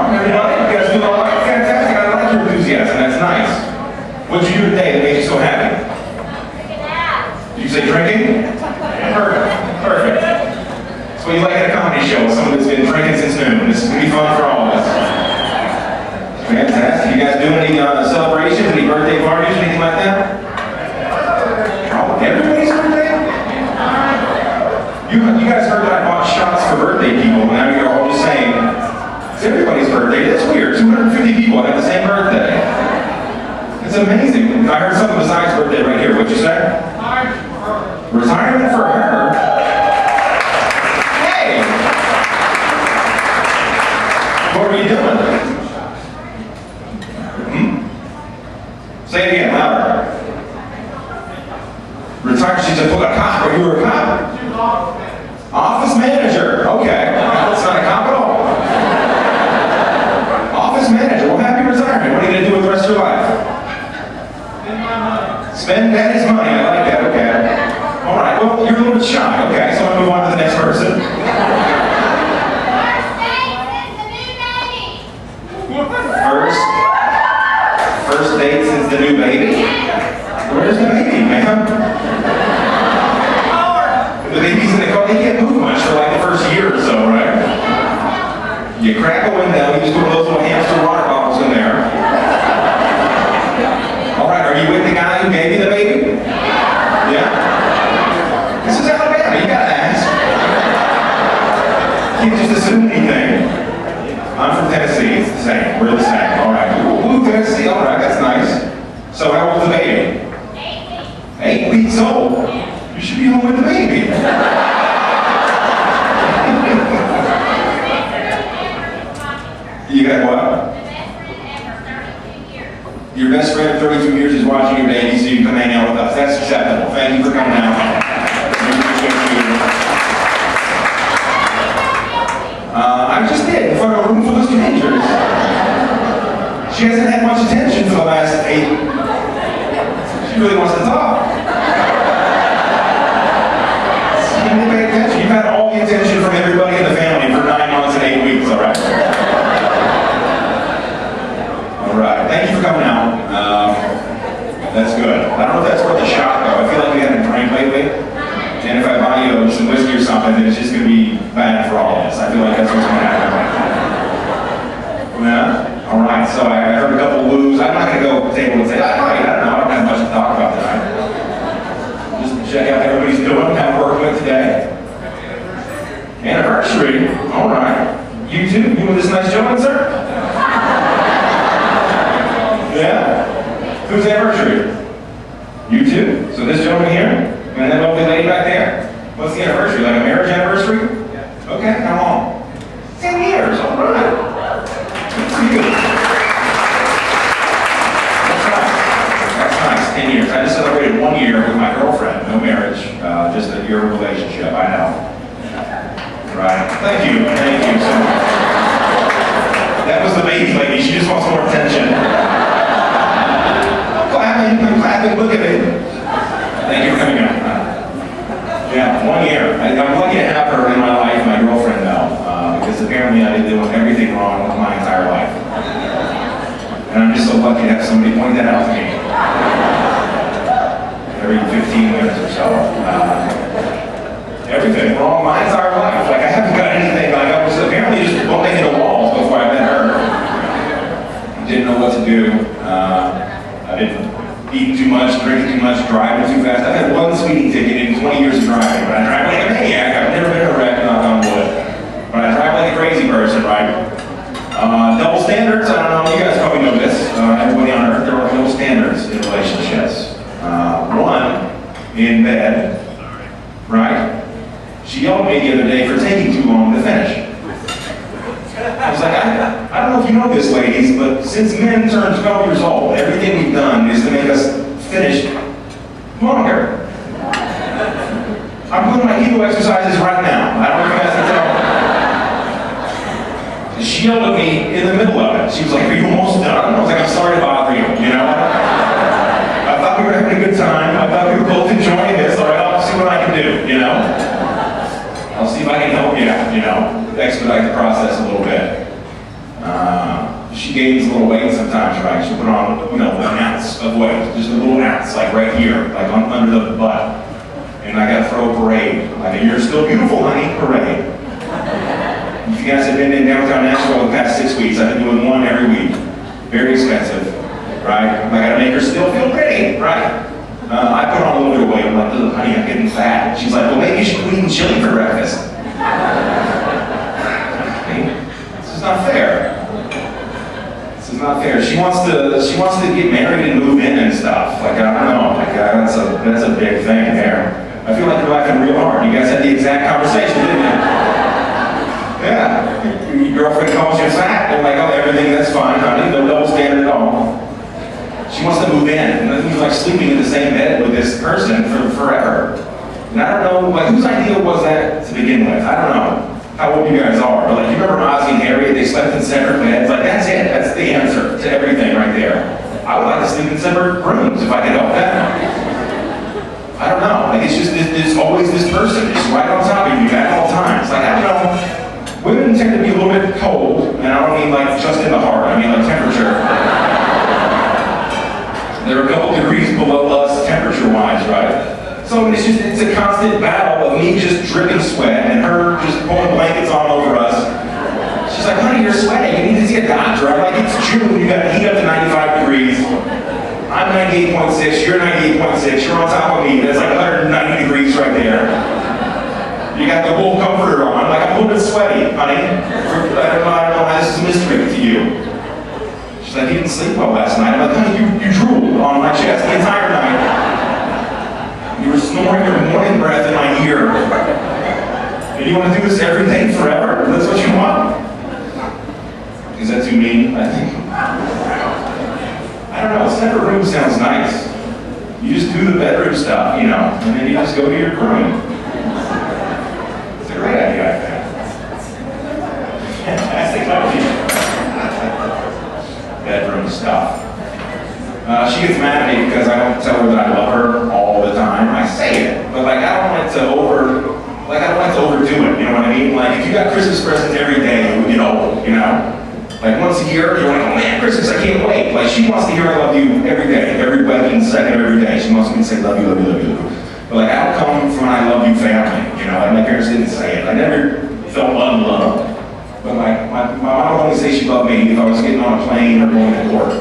on, everybody. You guys doing all right? Fantastic. I like your enthusiasm. That's nice. What'd you do today that made you so happy? Did you say drinking? Perfect. That's what you like at a comedy show. Someone that's been drinking since noon. This is going to be fun for all of us. Fantastic. You guys doing any celebrations, any birthday parties, anything like that? Everybody's birthday? You guys heard that I bought shots for birthday people, and now you're all just saying, it's everybody's birthday. That's weird. 250 people have the same birthday. It's amazing. I heard something besides birthday right here. What'd you say? Retirement for her? Hey! What were you doing? Say it again, louder. Retired, she's a cop, or you were a cop? Office manager, okay. That's not a cop at all. Office manager, well, happy retirement. What are you going to do with the rest of your life? Spend daddy's money, I like that, okay. All right, well, you're a little bit shy, okay, so I'm going to move on to the next person. First date since the new baby? Where's the baby, ma'am? The baby's in the car. They can't move much for like the first year or so, right? You crack a window, you just put those little hamster water bottles in there. All right, are you with the guy who gave you the baby? Yeah? This is Alabama, you gotta ask. You can't just assume anything. I'm from Tennessee, it's the same. We're the same. All right. Ooh, Tennessee, all right, that's nice. So how old's the baby? 8 weeks old. You should be home with the baby. You got what? Your best friend of 32 years is watching your baby, so you can come hang out with us. That's acceptable. Thank you for coming out. I just did in front of a room full of strangers. She hasn't had much attention for the last 8. She really wants to talk. You need to pay attention. You've had all the attention from everybody in the family for 9 months and 8 weeks, all right? All right. Thank you for coming out. That's good. I don't know if that's worth a shot, though. I feel like we haven't drank lately. And if I buy you some whiskey or something, then it's just going to be bad for all of us. I feel like that's what's going to happen. Yeah? All right. So I heard a couple of woos. I'm not going to go to the table and say, I don't know. I don't have much to talk about tonight. Check out how everybody's doing, how we're working with today. Anniversary. All right. You too? You with this nice gentleman, sir? Yeah? Whose anniversary? You too? So this gentleman here? And that lovely lady back there? What's the anniversary? Like a marriage anniversary? Okay, how long? 10 years. All right. That's pretty good. That's nice. 10 years. I just celebrated 1 year with my girlfriend. No marriage, just a year of relationship. I know. Right. Thank you. Thank you so much. That was the baby lady. She just wants more attention. I'm clapping. Look at me. Thank you for coming out. Yeah, 1 year. I'm lucky to have her in my life, my girlfriend now, because apparently I did doing everything wrong my entire life. And I'm just so lucky to have somebody point that out to me. Every 15 minutes or so. Everything wrong my entire life. Like I haven't got anything. Like I was apparently just bumping into walls before I met her. I didn't know what to do. I didn't eat too much, drinking too much, driving too fast. I've had 1 speeding ticket in 20 years of driving, but I drive like a maniac. I've never been in a wreck, knock on wood. But I drive like a crazy person, right? Double standards, I don't know, you guys probably know this. Everybody on earth, there are no standards in relationships. One, in bed, right? She yelled at me the other day for taking too long to finish. I was like, I don't know if you know this, ladies, but since men turned 12 years old, everything we've done is to make us finish longer. I'm doing my ego exercises right now. I don't know if you guys can tell. She yelled at me in the middle of it. She was like, are you almost done? I was like, I'm sorry to bother you, you know? I thought we were having a good time. I thought we were both enjoying this. All right, I'll see what I can do, you know? I'll see if I can help you, you know, expedite the process a little bit. she gains a little weight sometimes, right? She'll put on, an ounce of weight, just a little ounce, like right here, like under the butt. And I gotta throw a parade, like a "you're still beautiful, honey" parade. If you guys have been in downtown Nashville the past 6 weeks, I've been doing one every week. Very expensive, right? I gotta make her still feel pretty, right? I put on a little bit of weight. I'm like, "Ugh, honey, I'm getting fat." She's like, "Well, maybe you should quit eating chili for breakfast." This is not fair. This is not fair. She wants to get married and move in and stuff. Like, I don't know. Like, that's a big thing there. I feel like you're laughing real hard. You guys had the exact conversation, didn't you? Yeah. Your girlfriend calls you fat. They're like, "Oh, everything, that's fine, honey. No double standard at all." She wants to move in. And he's like sleeping in the same bed with this person for forever. And I don't know, like, whose idea was that to begin with? I don't know how old you guys are, but like, you remember Ozzy and Harriet? They slept in separate beds. Like, that's it. That's the answer to everything right there. I would like to sleep in separate rooms if I could help that. I don't know. Like, it's just, there's always this person just right on top of you at all times. Like, I don't know. Women tend to be a little bit cold, and I don't mean like just in the heart. I mean like temperature. They're a couple degrees below us temperature-wise, right? So it's a constant battle of me just dripping sweat and her just pulling blankets on over us. She's like, "Honey, you're sweating. You need to see a doctor." I'm like, "It's June. You got to heat up to 95 degrees. I'm 98.6. You're 98.6. You're on top of me. That's like 190 degrees right there. You got the wool comforter on. Like, I'm a little bit sweaty, honey. I don't know why this is a mystery to you." She's like, "You didn't sleep well last night." I'm like, "Honey, you drooled on my chest the entire night. You were snoring your morning breath in my ear. And you want to do this every day forever? That's what you want?" Is that too mean? I think. I don't know. Separate room sounds nice. You just do the bedroom stuff, and then you just go to your room. It's a great idea, I think. Fantastic idea. Bedroom stuff. She gets mad at me because I don't tell her that I love her all the time. I say it, but I don't like to overdo it. You know what I mean? Like, if you got Christmas presents every day, it would get old. Like, once a year, you're like, "Oh man, Christmas, I can't wait." Like, she wants to hear "I love you" every day, every waking second of every day. She wants me to say "love you, love you, love you." But like, I don't come from an "I love you" family. Like, my parents didn't say it. I never felt unloved. But like, my mom would only say she loved me if I was getting on a plane or going to court.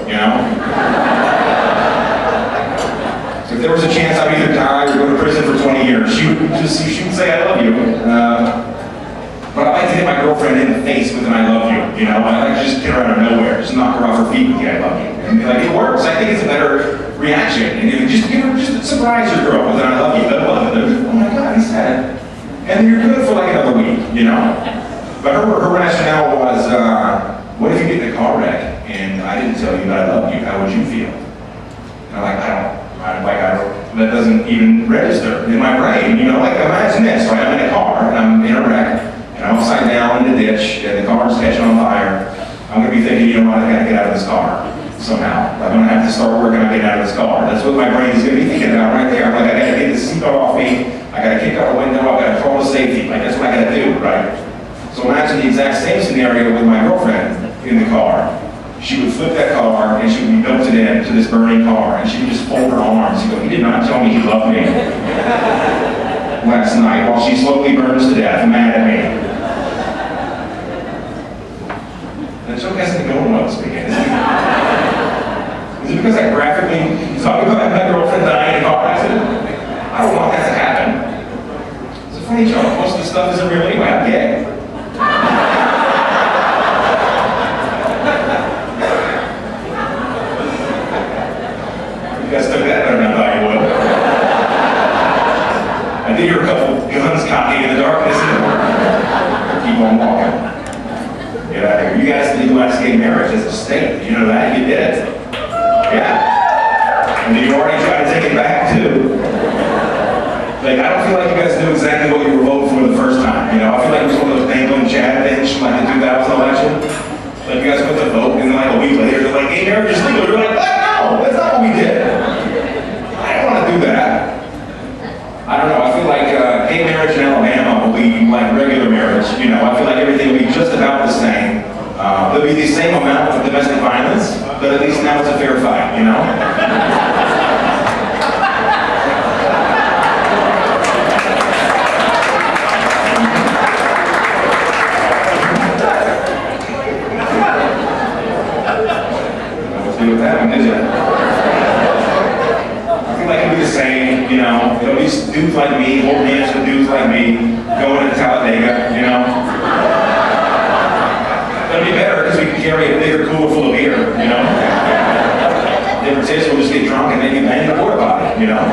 So if there was a chance I'd either die or go to prison for 20 years, she would say "I love you." But I like to hit my girlfriend in the face with an "I love you." I like to just get her out of nowhere, just knock her off her feet with the "I love you." And be like, it works. I think it's a better reaction. And just surprise your girl with an "I love you." Oh my God, he said it. And you're good for like another week, But her rationale was, what if you get in a car wreck and I didn't tell you that I love you? How would you feel? And I'm like, that doesn't even register in my brain. Like, imagine this, right? I'm in a car and I'm in a wreck and I'm upside down in the ditch and the car's catching on fire. I'm gonna be thinking, I gotta get out of this car somehow. I'm gonna have to start working on getting out of this car. That's what my brain is gonna be thinking about right there. I'm like, I gotta get the seatbelt off me. I gotta kick out the window. I gotta crawl to safety. Like, that's what I gotta do, right? So imagine the exact same scenario with my girlfriend in the car. She would flip that car and she would be belted into this burning car and she would just fold her arms and go, "He did not tell me he loved me last night," while she slowly burns to death, mad at me. The joke hasn't been going well this weekend, is it? Is it because I graphically talk about my girlfriend dying in a car accident? I don't want that to happen. It's a funny joke. Most of the stuff isn't real anyway. I'm gay. You guys took that better than I thought you would. I did hear a couple guns cocking in the darkness. Keep on walking. Get out of here. You guys legalized gay marriage as a state. You know that? You did it. Yeah. And then you already tried to take it back too. Like, I don't feel like you guys knew exactly what you were voting for the first time. I feel like it was one of those dangling Chad things from like the 2000 election. Like, you guys went to vote and then like a week later, they're like, "Gay marriage is legal." You're like, "What? No, that's not what we did." I don't want to do that. I don't know. I feel like gay marriage in Alabama will be like regular marriage. I feel like everything will be just about the same. There'll be these same amount of domestic violence, but at least now it's a fair fight, you know? With that one, is it? I feel like it'll be the same, you know. At least dudes like me, hold hands with dudes like me, going to Talladega, you know. It'll be better because we can carry a bigger cooler full of beer, you know. Difference is we'll just get drunk and maybe bang the board about it, you know.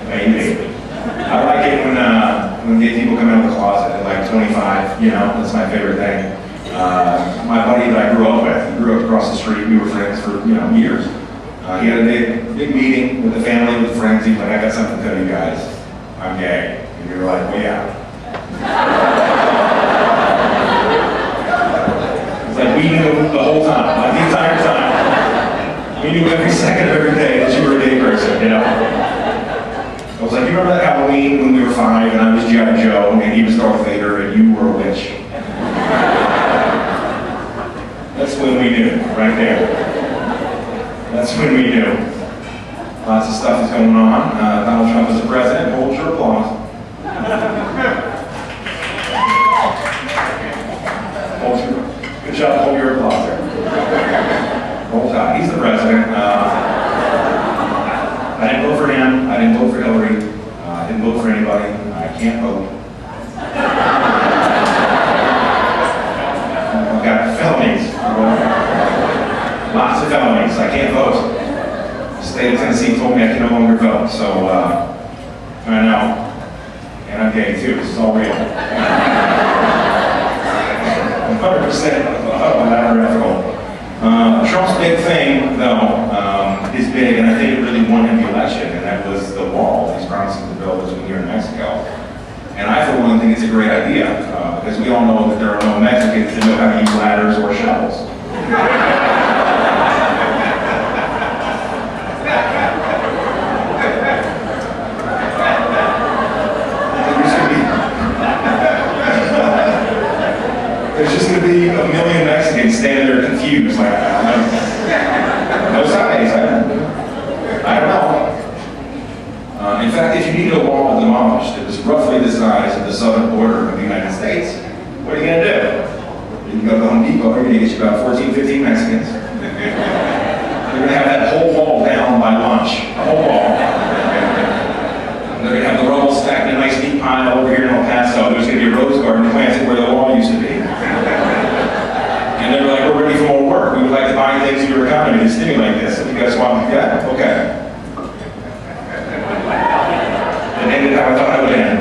Maybe. I like it when gay people come out of the closet at like 25, you know, that's my favorite thing. My buddy that I grew up with, he grew up across the street, we were friends for, you know, years. He had a big meeting with the family, with friends, he's like, I got something to tell you guys, I'm gay. And we were like, well, yeah. It's like we knew the whole time, like the entire time. We knew every second of every day that you were a gay person, you know? I was like, you remember that Halloween when we were 5 and I was G.I. Joe and he was Darth Vader and you were a witch? That's when we knew, right there. That's when we knew. Lots of stuff is going on. Donald Trump is the president. Hold your applause. Good job, hold your applause there. Hold tight. He's the president. I didn't vote for him. I didn't vote for Hillary. I didn't vote for anybody. I can't vote. I've got felonies. Lots of felonies. I can't vote. The state of Tennessee told me I can no longer vote. So, I know. And I'm gay too. This is all real. 100% unethical. Trump's big thing, though, is big, and I think it really won him the election, and that was the wall he's promising to build between here and Mexico. And I, for one, think it's a great idea, because we all know that there are no Mexicans that know how to use ladders or shovels. There's just going to be a million Mexicans standing there confused, like, no size, I don't know. In fact, if you needed a wall demolished that was roughly the size of the southern border of the United States, what are you going to do? You can go to Home Depot, you're going to get you about 14, 15 Mexicans. You're going to have that whole wall down by lunch, a whole wall. They're going to have the rubble stacked in a nice neat pile over here in El Paso. There's going to be a rose garden planted where the wall used to be. And they're like, we're ready for more work. We would like to buy things in your economy to stimulate this. If you guys want, yeah, okay. It ended how I thought it would end.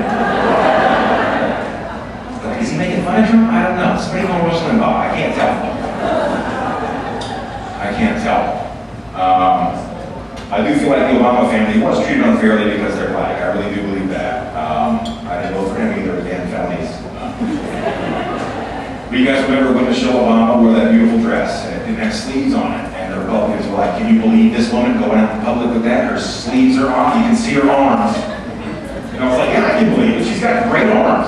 Like, is he making fun of Trump? I don't know. Somebody going to Rush Limbaugh. I can't tell. I can't tell. I do feel like the Obama family was treated unfairly because they're black. I really do believe that. I didn't vote for him either. Again, felonies. But you guys remember when Michelle Obama wore that beautiful dress and it didn't have sleeves on it, and the Republicans were like, can you believe this woman going out in public with that? Her sleeves are off, you can see her arms. And I was like, yeah, I can believe it. She's got great arms.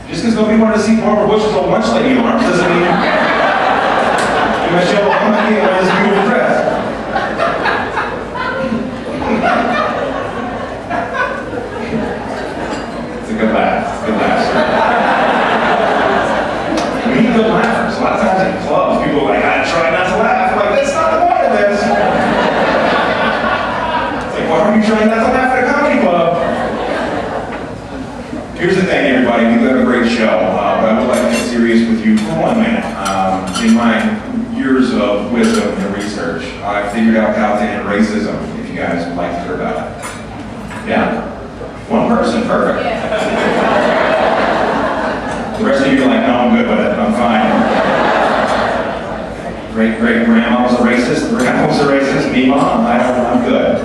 Just because nobody wanted to see Barbara Bush's old lunch lady arms doesn't mean Michelle Obama can't wear this beautiful dress. It's a good laugh. It's a good laugh. We need good laughers. A lot of times in clubs, people are like, I try not to laugh. I'm like, that's not the point of this. It's like, why are you trying not to laugh at a comedy club? Here's the thing, everybody. We have a great show, but I would like to get serious with you for 1 minute. In my years of wisdom and research, I figured out how to end racism, if you guys would like to hear about it. Yeah? One person, perfect. Yeah. The rest of you are like, no, I'm good with it. I'm fine. Great-great-grandma was a racist. Grandma was a racist. Me, mom. I'm good.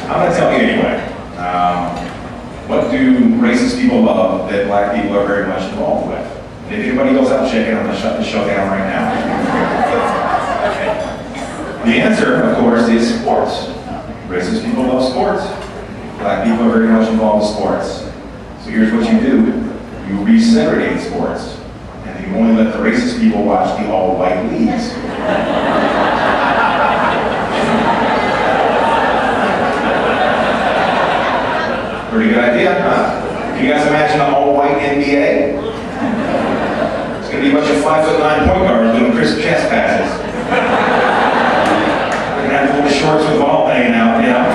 I'm going to tell you anyway. What do racist people love that black people are very much involved with? And if anybody goes out checking, I'm going to shut the show down right now. The answer, of course, is sports. Racist people love sports. Black people are very much involved with sports. So here's what you do. You resegregate sports. And you only let the racist people watch the all-white leagues. Pretty good idea, huh? Can you guys imagine an all-white NBA? It's going to be a bunch of 5'9" point guards doing crisp chest passes. They're going to have little shorts with the ball hanging out, you know?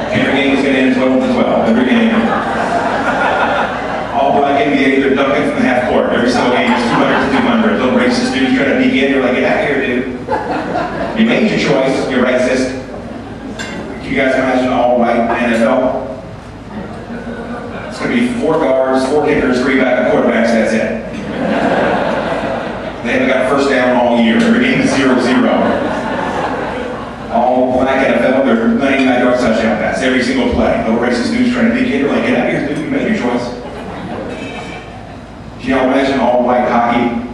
Every game is going to end 12-12. Every game. All black NBA, they're dunking from the half court. Every single game is 200 to 200. Little racist dudes trying to peek in. You're like, get out of here, dude. You made your choice. You're racist. Can you guys imagine an all-white NFL? It's going to be 4 guards, 4 kickers, 3 backup quarterbacks. That's it. They haven't got first down all year. Every game is 0-0. All black NFL, they're 99-yard touchdown pass every single play. Little racist dudes trying to peek in. You're like, get out of here, dude. You made your choice. Can y'all imagine all-white hockey?